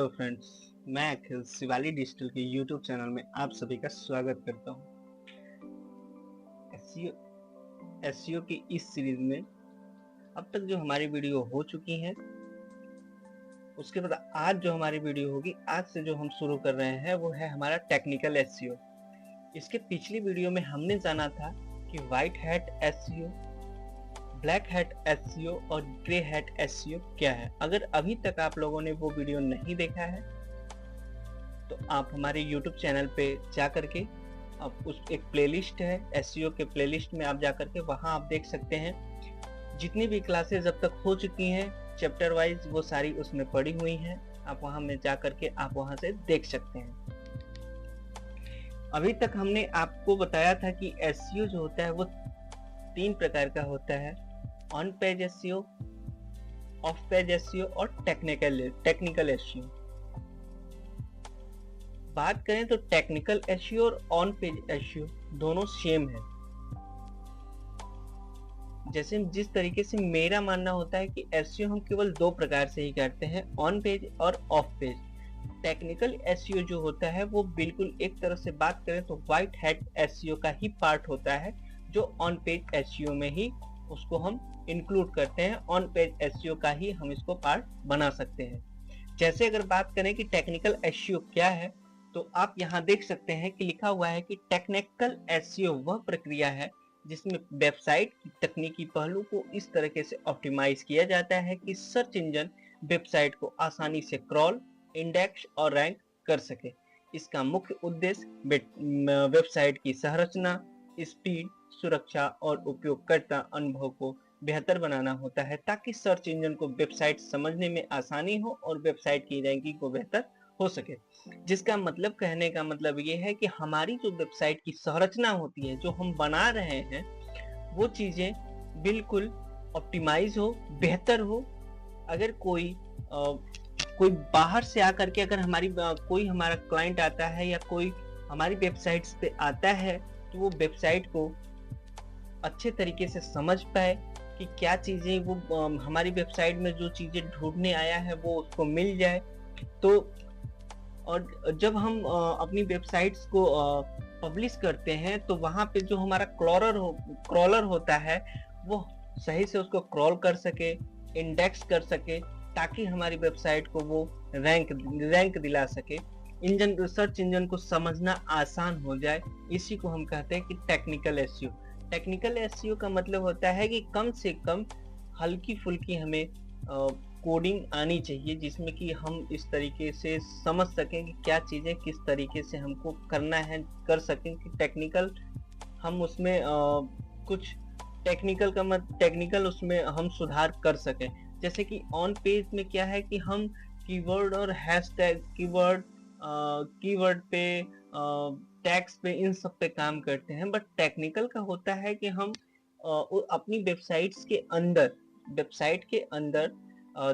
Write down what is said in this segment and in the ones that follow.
Hello friends, मैं अखिल Shivali digital के YouTube channel में आप सभी का स्वागत करता हूं। एसईओ की इस सीरीज में अब तक जो हमारी वीडियो हो चुकी हैं, उसके बाद आज जो हमारी वीडियो होगी, आज से जो हम शुरू कर रहे हैं वो है हमारा टेक्निकल एसईओ। इसके पिछली वीडियो में हमने जाना था कि white hat SEO, black hat SEO और ग्रे हैट एसईओ क्या है। अगर अभी तक आप लोगों ने वो वीडियो नहीं देखा है तो आप हमारे YouTube चैनल पे जा करके आप उस एक प्लेलिस्ट है एसईओ के प्लेलिस्ट में आप जा करके वहाँ आप देख सकते हैं। जितनी भी क्लासेस अब तक हो चुकी हैं चैप्टर वाइज वो सारी उसमें पड़ी हुई हैं। आप वहाँ में जा करके आप वहाँ से देख सकते हैं। अभी तक हमने आपको बताया था कि एसईओ जो होता है वो 3 प्रकार का होता है: on page SEO, of page SEO और टेक्निकल एसईओ। बात करें तो टेक्निकल एसईओ और ऑन पेज एसईओ दोनों सेम है। जैसे जिस तरीके से मेरा मानना होता है कि एसईओ हम केवल 2 प्रकार से ही करते हैं, ऑन पेज और ऑफ पेज। टेक्निकल एसईओ जो होता है वो बिल्कुल एक तरह से बात करें तो व्हाइट हैट एसईओ का ही पार्ट होता है, जो ऑन पेज एसईओ में ही उसको हम इंक्लूड करते हैं। ऑन पेज एसईओ का ही हम इसको पार्ट बना सकते हैं। जैसे अगर बात करें कि टेक्निकल एसईओ क्या है, तो आप यहाँ देख सकते हैं कि लिखा हुआ है कि टेक्निकल एसईओ वह प्रक्रिया है जिसमें वेबसाइट की तकनीकी पहलू को इस तरीके से ऑप्टिमाइज किया जाता है कि सर्च इंजन वेबसाइट को आसानी से क्रॉल, इंडेक्स और रैंक कर सके। इसका मुख्य उद्देश्य वेबसाइट की संरचना, स्पीड, सुरक्षा और उपयोगकर्ता अनुभव को बेहतर बनाना होता है, ताकि सर्च इंजन को वेबसाइट समझने में आसानी हो और वेबसाइट की रैंकिंग को बेहतर हो सके। जिसका मतलब, कहने का मतलब ये है कि हमारी जो वेबसाइट की संरचना होती है, जो हम बना रहे हैं, वो चीजें बिल्कुल ऑप्टिमाइज हो, बेहतर हो। अगर कोई बाहर से आकर के अगर कोई हमारा क्लाइंट आता है या कोई हमारी वेबसाइट्स पे आता है, तो वो वेबसाइट को अच्छे तरीके से समझ पाए कि क्या चीजें वो हमारी वेबसाइट में जो चीजें ढूंढने आया है वो उसको मिल जाए। तो और जब हम अपनी वेबसाइट्स को पब्लिश करते हैं तो वहाँ पे जो हमारा क्रॉलर होता है वो सही से उसको क्रॉल कर सके, इंडेक्स कर सके, ताकि हमारी वेबसाइट को वो रैंक दिला सके, सर्च इंजन को समझना आसान हो जाए। इसी को हम कहते हैं कि टेक्निकल एसईओ। टेक्निकल एसईओ का मतलब होता है कि कम से कम हल्की फुल्की हमें कोडिंग आनी चाहिए, जिसमें कि हम इस तरीके से समझ सकें कि क्या चीजें किस तरीके से हमको करना है, कर सकें कि टेक्निकल हम उसमें कुछ टेक्निकल उसमें हम सुधार कर सकें। जैसे कि ऑन पेज में क्या है कि हम कीवर्ड और हैशटैग, कीवर्ड पे, टैग्स पे, इन सब पे काम करते हैं। बट टेक्निकल का होता है कि हम अपनी वेबसाइट के अंदर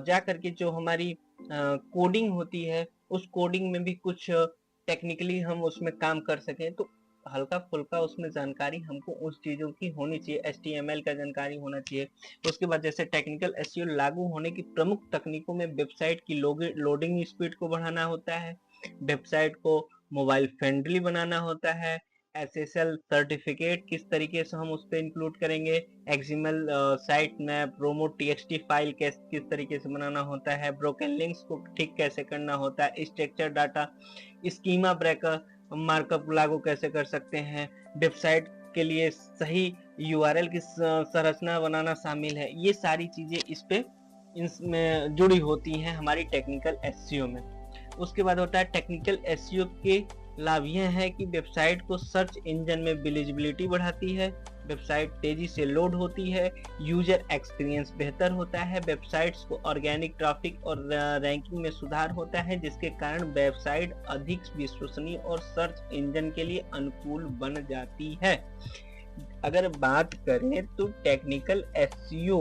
जा करके जो हमारी कोडिंग होती है, उस कोडिंग में भी कुछ टेक्निकली हम उसमें काम कर सकें। तो हल्का फुल्का उसमें जानकारी हमको उस चीजों की होनी चाहिए, HTML का जानकारी होना चाहिए। उसके बाद जैसे टेक्निकल एसईओ लागू होने की प्रमुख तकनीकों में वेबसाइट की लोडिंग स्पीड को बढ़ाना होता है, वेबसाइट को मोबाइल फ्रेंडली बनाना होता है, SSL सर्टिफिकेट किस तरीके से हम उस पर इंक्लूड करेंगे, XML साइट मैप, रोमो TXT फाइल किस तरीके से बनाना होता है, ब्रोकन लिंक्स को ठीक कैसे करना होता है, structure data, schema breaker markup लागू कैसे कर सकते हैं, वेबसाइट के लिए सही URL की संरचना बनाना शामिल है। ये सारी चीजें इसमें जुड़ी होती हैं हमारी टेक्निकल एसईओ में। उसके बाद होता है टेक्निकल एसईओ के लाभ यह है कि वेबसाइट को सर्च इंजन में विजिबिलिटी बढ़ाती है, वेबसाइट तेजी से लोड होती है, यूजर एक्सपीरियंस बेहतर होता है, वेबसाइट्स को ऑर्गेनिक ट्रैफिक और रैंकिंग में सुधार होता है, जिसके कारण वेबसाइट अधिक विश्वसनीय और सर्च इंजन के लिए अनुकूल बन जाती है। अगर बात करें तो टेक्निकल एसईओ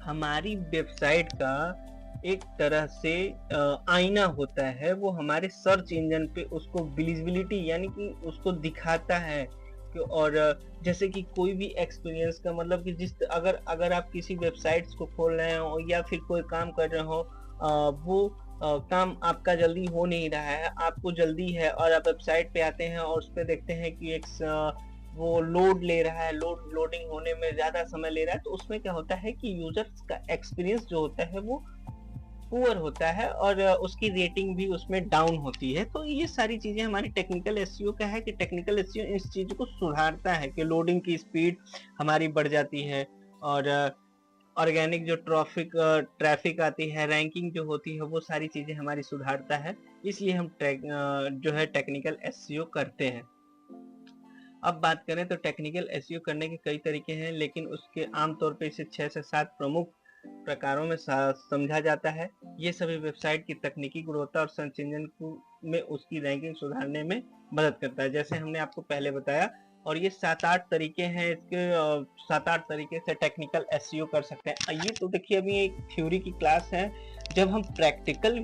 हमारी वेबसाइट का एक तरह से आईना होता है। वो हमारे सर्च इंजन पे उसको विजिबिलिटी यानी कि उसको दिखाता है और जैसे कि कोई भी एक्सपीरियंस का मतलब कि अगर आप किसी वेबसाइट्स को खोल रहे हो या फिर कोई काम कर रहे हो, वो काम आपका जल्दी हो नहीं रहा है, आपको जल्दी है और आप वेबसाइट पे आते हैं और उस पे देखते हैं कि वो लोड ले रहा है, लोडिंग होने में ज़्यादा समय ले रहा है, तो उसमें क्या होता है कि यूज़र्स का एक्सपीरियंस जो होता है वो पुअर होता है और उसकी रेटिंग भी उसमें डाउन होती है। तो ये सारी चीज़ें हमारी टेक्निकल एसईओ का है कि टेक्निकल एसईओ इस चीज़ को सुधारता है कि लोडिंग की स्पीड हमारी बढ़ जाती है और ऑर्गेनिक जो ट्रैफिक आती है, रैंकिंग जो होती है, वो सारी चीज़ें हमारी सुधारता है। इसलिए हम जो है टेक्निकल एसईओ करते हैं। अब बात करें तो टेक्निकल एसईओ करने के कई तरीके हैं, लेकिन उसके आम तौर पे इसे 6 से 7 प्रमुख प्रकारों में समझा जाता है। ये सभी वेबसाइट की तकनीकी गुणवत्ता और सर्च इंजन में उसकी रैंकिंग सुधारने में मदद करता है, जैसे हमने आपको पहले बताया। और ये 7-8 तरीके हैं इसके, 7-8 तरीके से टेक्निकल एसईओ कर सकते हैं। ये तो देखिए अभी एक थ्योरी की क्लास है। जब हम प्रैक्टिकल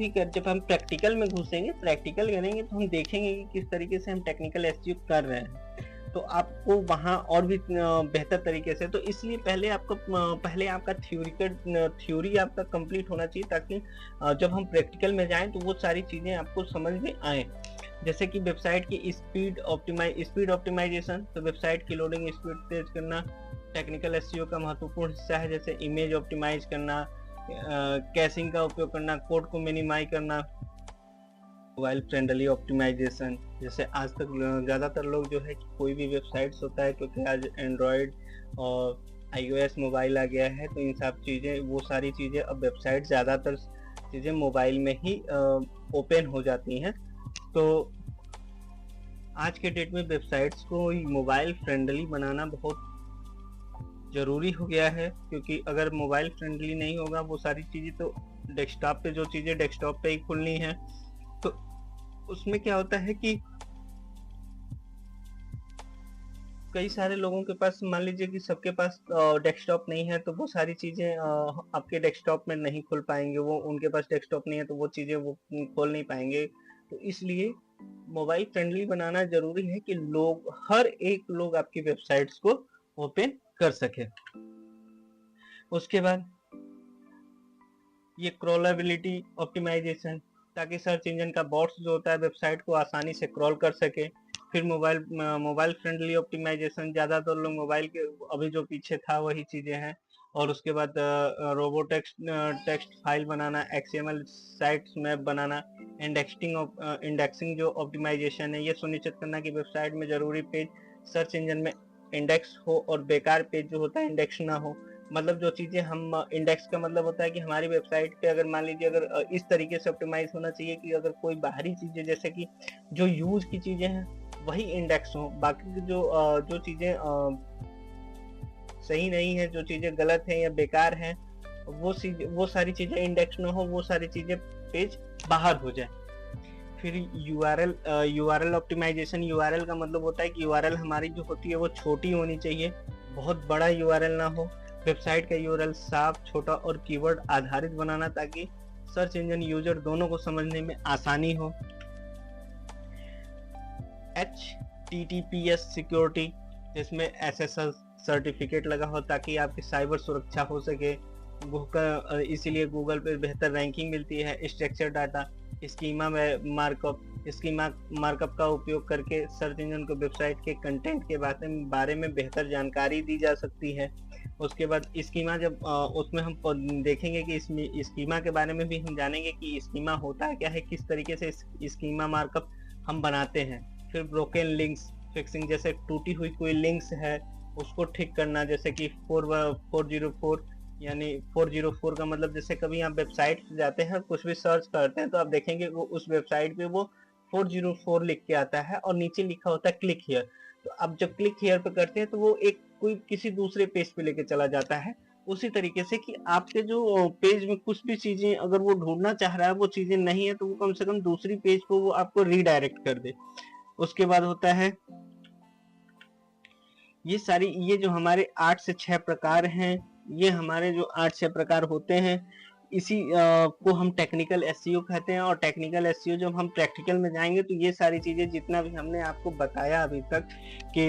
में घुसेंगे, प्रैक्टिकल करेंगे, तो हम देखेंगे कि किस तरीके से हम टेक्निकल एसईओ कर रहे हैं, तो आपको वहाँ और भी बेहतर तरीके से, तो इसलिए पहले आपका थ्योरी आपका कंप्लीट होना चाहिए, ताकि जब हम प्रैक्टिकल में जाएं तो वो सारी चीज़ें आपको समझ में आए। जैसे कि वेबसाइट की स्पीड ऑप्टिमाइजेशन, तो वेबसाइट की लोडिंग स्पीड तेज करना टेक्निकल एसईओ का महत्वपूर्ण हिस्सा है। जैसे इमेज ऑप्टिमाइज करना, कैशिंग का उपयोग करना, कोड को मिनिमाइज करना, मोबाइल फ्रेंडली ऑप्टिमाइजेशन, जैसे आज तक ज़्यादातर लोग जो है कि कोई भी वेबसाइट्स होता है, क्योंकि आज एंड्रॉयड और iOS मोबाइल आ गया है, तो इन सब चीज़ें, वो सारी चीज़ें, अब वेबसाइट ज़्यादातर चीज़ें मोबाइल में ही ओपन हो जाती हैं। तो आज के डेट में वेबसाइट्स को मोबाइल फ्रेंडली बनाना बहुत ज़रूरी हो गया है, क्योंकि अगर मोबाइल फ्रेंडली नहीं होगा, वो सारी चीज़ें तो डेस्कटॉप पे, जो चीज़ें डेस्कटॉप पे ही खुलनी है, तो उसमें क्या होता है कि कई सारे लोगों के पास, मान लीजिए कि सबके पास डेस्कटॉप नहीं है, तो वो सारी चीज़ें आपके डेस्कटॉप में नहीं खुल पाएंगे। वो उनके पास डेस्कटॉप नहीं है तो वो चीज़ें वो खोल नहीं पाएंगे। तो इसलिए मोबाइल फ्रेंडली बनाना ज़रूरी है कि हर एक लोग आपकी वेबसाइट्स को ओपन कर सके। उसके बाद ये क्रॉलेबिलिटी ऑप्टिमाइजेशन, ताकि सर्च इंजन का बॉट्स जो होता है वेबसाइट को आसानी से क्रॉल कर सके। फिर मोबाइल फ्रेंडली ऑप्टिमाइजेशन, ज़्यादातर लोग मोबाइल के, अभी जो पीछे था वही चीज़ें हैं। और उसके बाद रोबो टेक्स्ट फाइल बनाना, XML साइट्स मैप बनाना, इंडेक्सिंग जो ऑप्टिमाइजेशन है, ये सुनिश्चित करना कि वेबसाइट में ज़रूरी पेज सर्च इंजन में इंडेक्स हो और बेकार पेज जो होता है इंडेक्स ना हो। मतलब जो चीज़ें हम, इंडेक्स का मतलब होता है कि हमारी वेबसाइट पे अगर मान लीजिए, अगर इस तरीके से ऑप्टिमाइज होना चाहिए कि अगर कोई बाहरी चीज़ें, जैसे कि जो यूज़ की चीज़ें हैं वही इंडेक्स हो, बाकी की जो चीज़ें सही नहीं है, जो चीज़ें गलत हैं या बेकार हैं, वो सारी चीज़ें इंडेक्स ना हो, वो सारी चीज़ें पेज बाहर हो जाए। फिर यूआरएल ऑप्टिमाइजेशन, यूआरएल का मतलब होता है कि यूआरएल हमारी जो होती है वो छोटी होनी चाहिए, बहुत बड़ा यूआरएल ना हो। वेबसाइट का यूआरएल साफ, छोटा और कीवर्ड आधारित बनाना, ताकि सर्च इंजन यूजर दोनों को समझने में आसानी हो। HTTPS सिक्योरिटी, जिसमें SSL सर्टिफिकेट लगा हो, ताकि आपकी साइबर सुरक्षा हो सके। इसीलिए गूगल पे बेहतर रैंकिंग मिलती है। स्ट्रक्चर डाटा, स्कीमा मार्कअप का उपयोग करके सर्च इंजन को वेबसाइट के कंटेंट के बारे में बेहतर जानकारी दी जा सकती है। उसके बाद स्कीमा, जब उसमें हम देखेंगे कि इसमें स्कीमा के बारे में भी हम जानेंगे कि स्कीमा होता है क्या है, किस तरीके से स्कीमा मार्कअप हम बनाते हैं। फिर ब्रोकन लिंक्स फिक्सिंग, जैसे टूटी हुई कोई लिंक्स है उसको ठीक करना, जैसे कि 404, यानी 404 का मतलब, जैसे कभी आप वेबसाइट पे जाते हैं, कुछ भी सर्च करते हैं, तो आप देखेंगे वो उस वेबसाइट पे वो 404 लिख के आता है और नीचे लिखा होता है क्लिक हियर। तो अब जब क्लिक हियर पे करते हैं तो वो कोई किसी दूसरे पेज पे लेके चला जाता है। उसी तरीके से कि आपके जो पेज में कुछ भी चीजें अगर वो ढूंढना चाह रहा है, वो चीजें नहीं है, तो वो कम से कम दूसरी पेज पे वो आपको रीडायरेक्ट कर दे। उसके बाद होता है ये जो हमारे 8 से 6 प्रकार हैं, ये हमारे जो 8-6 प्रकार होते हैं, इसी को हम टेक्निकल एसईओ कहते हैं। और टेक्निकल एसईओ जब हम प्रैक्टिकल में जाएंगे तो ये सारी चीज़ें जितना भी हमने आपको बताया अभी तक कि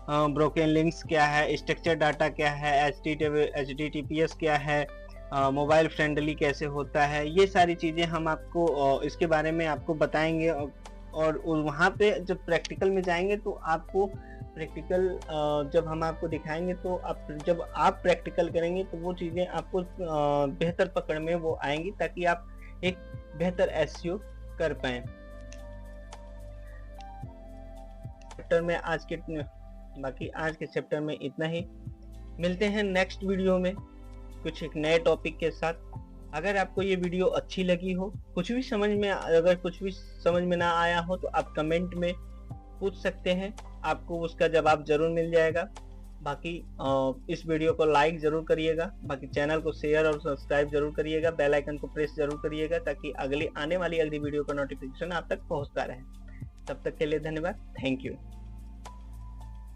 ब्रोकन लिंक्स क्या है, स्ट्रक्चर डाटा क्या है, HTTPS क्या है, मोबाइल फ्रेंडली कैसे होता है, ये सारी चीज़ें हम आपको इसके बारे में आपको बताएंगे। और वहाँ पे जब प्रैक्टिकल में जाएंगे तो आपको प्रैक्टिकल जब हम आपको दिखाएंगे तो जब आप प्रैक्टिकल करेंगे तो वो चीज़ें आपको बेहतर पकड़ में वो आएंगी, ताकि आप एक बेहतर एसईओ कर पाएँ। चैप्टर में आज के चैप्टर में इतना ही। मिलते हैं नेक्स्ट वीडियो में कुछ एक नए टॉपिक के साथ। अगर आपको ये वीडियो अच्छी लगी हो, अगर कुछ भी समझ में ना आया हो तो आप कमेंट में पूछ सकते हैं, आपको उसका जवाब जरूर मिल जाएगा। बाकी इस वीडियो को लाइक जरूर करिएगा, बाकी चैनल को शेयर और सब्सक्राइब जरूर करिएगा, बेल आइकन को प्रेस जरूर करिएगा, ताकि आने वाली अगली वीडियो का नोटिफिकेशन आप तक पहुंचता रहे। तब तक के लिए धन्यवाद। Thank you.